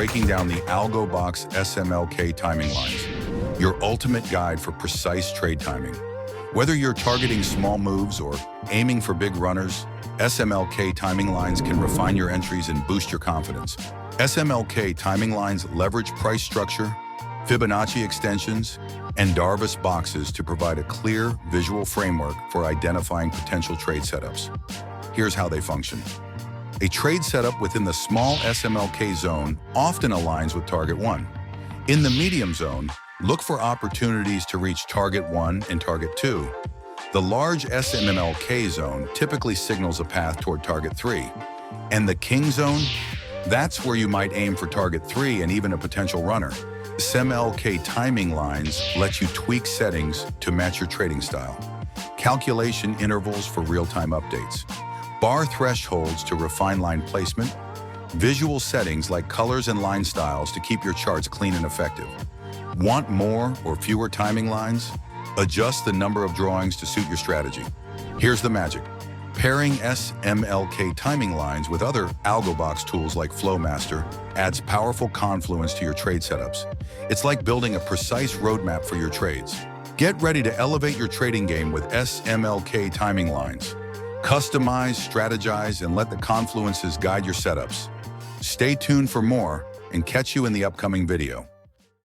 breaking down the AlgoBox SMLK timing lines, your ultimate guide for precise trade timing. Whether you're targeting small moves or aiming for big runners, SMLK timing lines can refine your entries and boost your confidence. SMLK timing lines leverage price structure, Fibonacci extensions, and Darvas boxes to provide a clear visual framework for identifying potential trade setups. Here's how they function. A trade setup within the small SMLK zone often aligns with target 1. In the medium zone, look for opportunities to reach target 1 and target 2. The large SMLK zone typically signals a path toward target 3. And the king zone? That's where you might aim for target 3 and even a potential runner. SMLK timing lines let you tweak settings to match your trading style. Calculation intervals for real-time updates. Bar thresholds to refine line placement. Visual settings like colors and line styles to keep your charts clean and effective. Want more or fewer timing lines? Adjust the number of drawings to suit your strategy. Here's the magic. Pairing SMLK timing lines with other AlgoBox tools like Flowmaster adds powerful confluence to your trade setups. It's like building a precise roadmap for your trades. Get ready to elevate your trading game with SMLK timing lines. Customize, strategize, and let the confluences guide your setups. Stay tuned for more and catch you in the upcoming video.